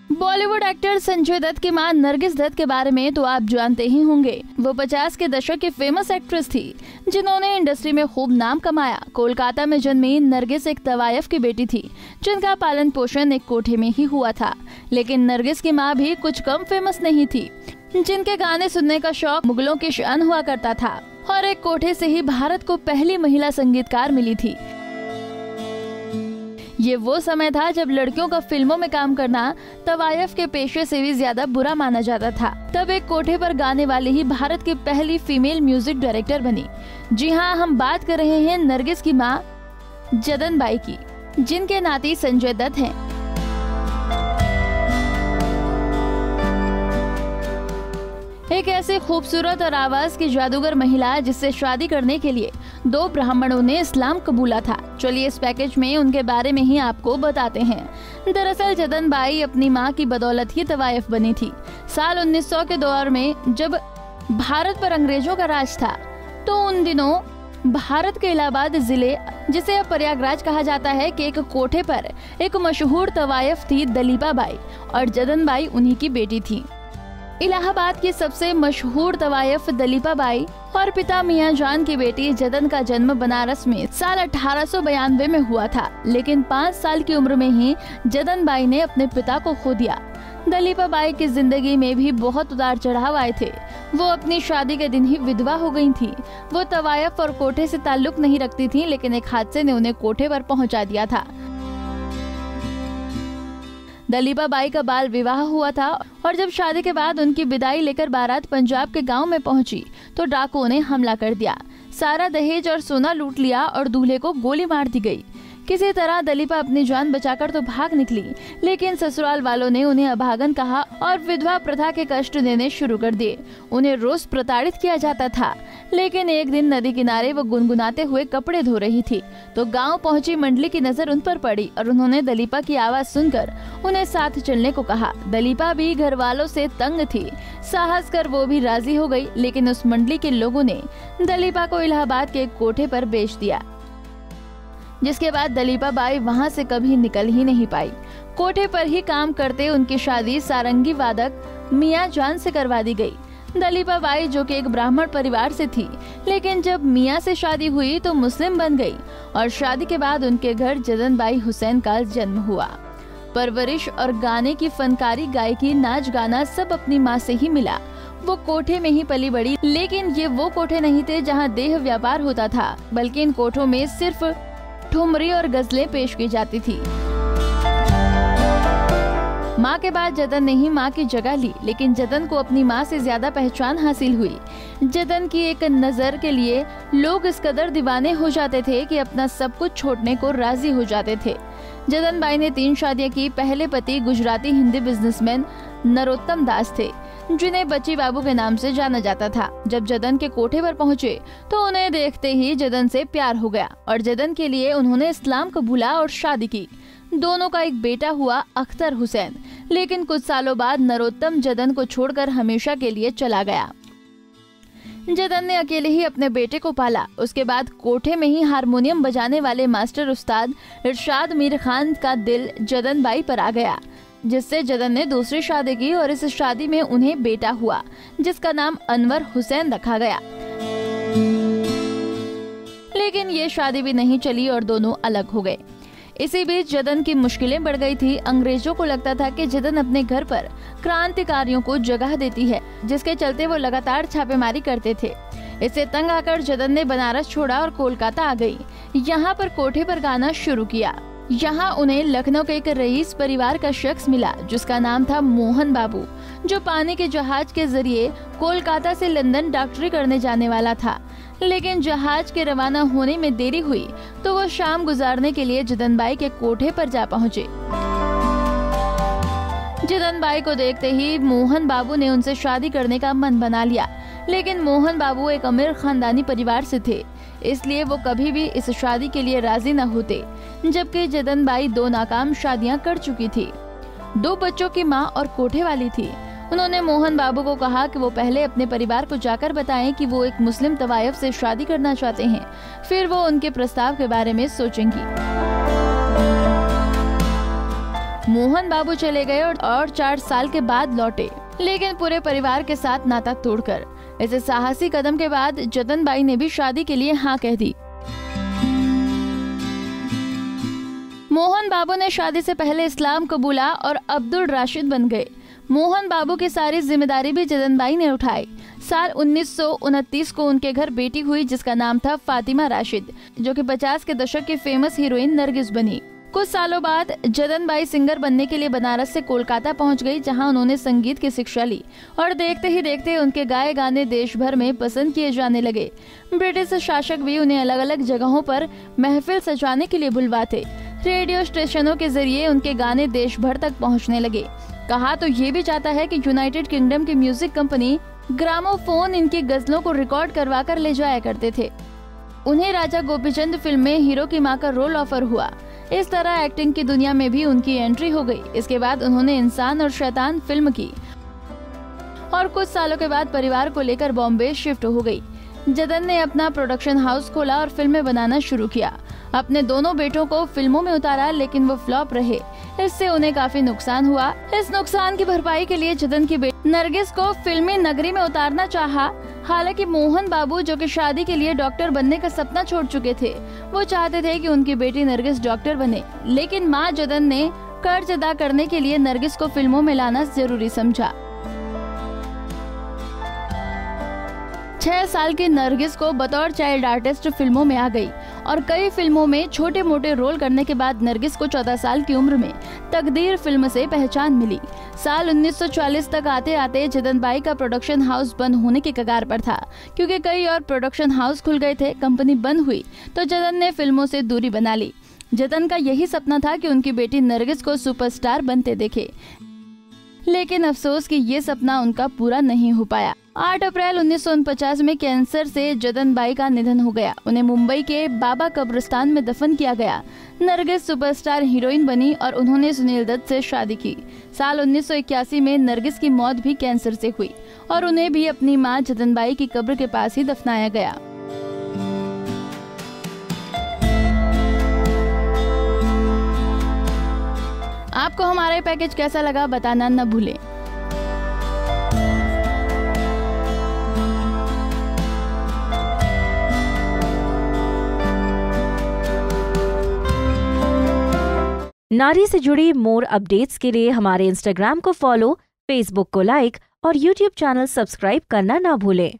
Bollywood actor Sanjay Dutt की मां नरगिस दत्त के बारे में तो आप जानते ही होंगे। वो 50 के दशक की फेमस एक्ट्रेस थी जिन्होंने इंडस्ट्री में खूब नाम कमाया। कोलकाता में जन्मी नरगिस एक तवायफ की बेटी थी जिनका पालन पोषण एक कोठे में ही हुआ था। लेकिन नरगिस की मां भी कुछ कम फेमस नहीं थी, जिनके गाने सुनने का शौक मुगलों की शान हुआ करता था और एक कोठे से ही भारत को पहली महिला संगीतकार मिली थी। ये वो समय था जब लड़कियों का फिल्मों में काम करना तवायफ के पेशे से भी ज्यादा बुरा माना जाता था। तब एक कोठे पर गाने वाली ही भारत की पहली फीमेल म्यूजिक डायरेक्टर बनी। जी हाँ, हम बात कर रहे हैं नरगिस की मां जदन बाई की, जिनके नाती संजय दत्त हैं। एक ऐसी खूबसूरत और आवाज की जादूगर महिला जिससे शादी करने के लिए 2 ब्राह्मणों ने इस्लाम कबूला था। चलिए इस पैकेज में उनके बारे में ही आपको बताते हैं। दरअसल जदन बाई अपनी मां की बदौलत ही तवायफ बनी थी। साल 1900 के दौर में जब भारत पर अंग्रेजों का राज था, तो उन दिनों भारत के इलाहाबाद जिले, जिसे अब प्रयागराज कहा जाता है, के एक कोठे पर एक मशहूर तवायफ थी दलीपा बाई, और जदन बाई उन्हीं की बेटी थी। इलाहाबाद की सबसे मशहूर तवायफ दलीपा बाई और पिता मियां जान की बेटी जदन का जन्म बनारस में साल 1892 में हुआ था। लेकिन 5 साल की उम्र में ही जदन बाई ने अपने पिता को खो दिया। दलीपा बाई की जिंदगी में भी बहुत उतार चढ़ाव आए थे। वो अपनी शादी के दिन ही विधवा हो गई थी। वो तवायफ और कोठे से ताल्लुक नहीं रखती थी, लेकिन एक हादसे ने उन्हें कोठे पर पहुंचा दिया था। दलीपा बाई का बाल विवाह हुआ था और जब शादी के बाद उनकी विदाई लेकर बारात पंजाब के गांव में पहुंची तो डाकुओं ने हमला कर दिया। सारा दहेज और सोना लूट लिया और दूल्हे को गोली मार दी गई। किसी तरह दलीपा अपनी जान बचाकर तो भाग निकली, लेकिन ससुराल वालों ने उन्हें अभागन कहा और विधवा प्रथा के कष्ट देने शुरू कर दिए। उन्हें रोज प्रताड़ित किया जाता था। लेकिन एक दिन नदी किनारे वो गुनगुनाते हुए कपड़े धो रही थी तो गांव पहुंची मंडली की नजर उन पर पड़ी और उन्होंने दलीपा की आवाज सुनकर उन्हें साथ चलने को कहा। दलीपा भी घर वालों से तंग थी। साहस कर वो भी राजी हो गई, लेकिन उस मंडली के लोगों ने दलीपा को इलाहाबाद के कोठे पर बेच दिया, जिसके बाद दलीपा बाई वहां से कभी निकल ही नहीं पाई। कोठे पर ही काम करते उनकी शादी सारंगी वादक मियां जान से करवा दी गई। दलीपा बाई जो कि एक ब्राह्मण परिवार से थी, लेकिन जब मियां से शादी हुई तो मुस्लिम बन गई और शादी के बाद उनके घर जदन बाई हुसैन का जन्म हुआ। परवरिश और गाने की फनकारी, गायकी, नाच गाना सब अपनी माँ से ही मिला। वो कोठे में ही पली बड़ी, लेकिन ये वो कोठे नहीं थे जहाँ देह व्यापार होता था, बल्कि इन कोठों में सिर्फ ठुमरी और गजलें पेश की जाती थी। माँ के बाद जदन ने ही माँ की जगह ली, लेकिन जदन को अपनी माँ से ज्यादा पहचान हासिल हुई। जदन की एक नजर के लिए लोग इस कदर दीवाने हो जाते थे कि अपना सब कुछ छोड़ने को राजी हो जाते थे। जदन बाई ने 3 शादियां की। पहले पति गुजराती हिंदी बिजनेसमैन नरोत्तम दास थे, जिन्हें बच्ची बाबू के नाम से जाना जाता था। जब जदन के कोठे पर पहुंचे तो उन्हें देखते ही जदन से प्यार हो गया और जदन के लिए उन्होंने इस्लाम कबूला और शादी की। दोनों का एक बेटा हुआ, अख्तर हुसैन। लेकिन कुछ सालों बाद नरोत्तम जदन को छोड़कर हमेशा के लिए चला गया। जदन ने अकेले ही अपने बेटे को पाला। उसके बाद कोठे में ही हारमोनियम बजाने वाले मास्टर उस्ताद इरशाद मीर खान का दिल जदन बाई पर आ गया, जिससे जदन ने दूसरी शादी की और इस शादी में उन्हें बेटा हुआ, जिसका नाम अनवर हुसैन रखा गया। लेकिन ये शादी भी नहीं चली और दोनों अलग हो गए। इसी बीच जदन की मुश्किलें बढ़ गई थी। अंग्रेजों को लगता था कि जदन अपने घर पर क्रांतिकारियों को जगह देती है, जिसके चलते वो लगातार छापेमारी करते थे। इससे तंग आकर जदन ने बनारस छोड़ा और कोलकाता आ गई। यहाँ पर कोठे पर गाना शुरू किया। यहाँ उन्हें लखनऊ के एक रईस परिवार का शख्स मिला, जिसका नाम था मोहन बाबू, जो पानी के जहाज के जरिए कोलकाता से लंदन डॉक्टरी करने जाने वाला था। लेकिन जहाज के रवाना होने में देरी हुई तो वो शाम गुजारने के लिए जदन बाई के कोठे पर जा पहुँचे। जदन बाई को देखते ही मोहन बाबू ने उनसे शादी करने का मन बना लिया, लेकिन मोहन बाबू एक अमीर खानदानी परिवार से थे, इसलिए वो कभी भी इस शादी के लिए राजी न होते। जबकि जदन बाई 2 नाकाम शादियां कर चुकी थी, 2 बच्चों की माँ और कोठे वाली थी। उन्होंने मोहन बाबू को कहा कि वो पहले अपने परिवार को जाकर बताएं कि वो एक मुस्लिम तवायफ से शादी करना चाहते हैं, फिर वो उनके प्रस्ताव के बारे में सोचेंगी। मोहन बाबू चले गए और 4 साल के बाद लौटे, लेकिन पूरे परिवार के साथ नाता तोड़कर। इस साहसी कदम के बाद जतन बाई ने भी शादी के लिए हाँ कह दी। मोहन बाबू ने शादी से पहले इस्लाम कबूला और अब्दुल राशिद बन गए। मोहन बाबू की सारी जिम्मेदारी भी जतन बाई ने उठाई। साल 1929 को उनके घर बेटी हुई जिसका नाम था फातिमा राशिद, जो कि 50 के दशक की फेमस हीरोइन नरगिस बनी। कुछ सालों बाद जतन बाई सिंगर बनने के लिए बनारस से कोलकाता पहुंच गई, जहां उन्होंने संगीत की शिक्षा ली और देखते ही देखते उनके गाए गाने देश भर में पसंद किए जाने लगे। ब्रिटिश शासक भी उन्हें अलग अलग जगहों पर महफिल सजाने के लिए बुलवाते। रेडियो स्टेशनों के जरिए उनके गाने देश भर तक पहुंचने लगे। कहा तो ये भी जाता है कि यूनाइटेड किंगडम की म्यूजिक कंपनी ग्रामोफोन इनकी गजलों को रिकॉर्ड करवा कर ले जाया करते थे। उन्हें राजा गोपीचंद फिल्म में हीरो की मां का रोल ऑफर हुआ। इस तरह एक्टिंग की दुनिया में भी उनकी एंट्री हो गई। इसके बाद उन्होंने इंसान और शैतान फिल्म की और कुछ सालों के बाद परिवार को लेकर बॉम्बे शिफ्ट हो गई। जतन ने अपना प्रोडक्शन हाउस खोला और फिल्में बनाना शुरू किया। अपने दोनों बेटों को फिल्मों में उतारा, लेकिन वो फ्लॉप रहे। इससे उन्हें काफी नुकसान हुआ। इस नुकसान की भरपाई के लिए जतन की बेटी नरगिस को फिल्मी नगरी में उतारना चाहा। हालांकि मोहन बाबू, जो कि शादी के लिए डॉक्टर बनने का सपना छोड़ चुके थे, वो चाहते थे कि उनकी बेटी नरगिस डॉक्टर बने, लेकिन माँ जतन ने कर्ज अदा करने के लिए नरगिस को फिल्मों में लाना जरूरी समझा। 6 साल की नरगिस को बतौर चाइल्ड आर्टिस्ट फिल्मों में आ गई और कई फिल्मों में छोटे मोटे रोल करने के बाद नरगिस को 14 साल की उम्र में तकदीर फिल्म से पहचान मिली। साल 1940 तक आते आते जतन बाई का प्रोडक्शन हाउस बंद होने के कगार पर था, क्योंकि कई और प्रोडक्शन हाउस खुल गए थे। कंपनी बंद हुई तो जतन ने फिल्मों से दूरी बना ली। जतन का यही सपना था कि उनकी बेटी नरगिस को सुपरस्टार बनते देखे, लेकिन अफसोस कि ये सपना उनका पूरा नहीं हो पाया। 8 अप्रैल 1949 में कैंसर से जतन बाई का निधन हो गया। उन्हें मुंबई के बाबा कब्रिस्तान में दफन किया गया। नरगिस सुपरस्टार हीरोइन बनी और उन्होंने सुनील दत्त से शादी की। साल 1981 में नरगिस की मौत भी कैंसर से हुई और उन्हें भी अपनी मां जतन बाई की कब्र के पास ही दफनाया गया। आपको हमारा पैकेज कैसा लगा बताना न भूलें। नारी से जुड़ी मोर अपडेट्स के लिए हमारे इंस्टाग्राम को फॉलो, फेसबुक को लाइक और यूट्यूब चैनल सब्सक्राइब करना ना भूलें।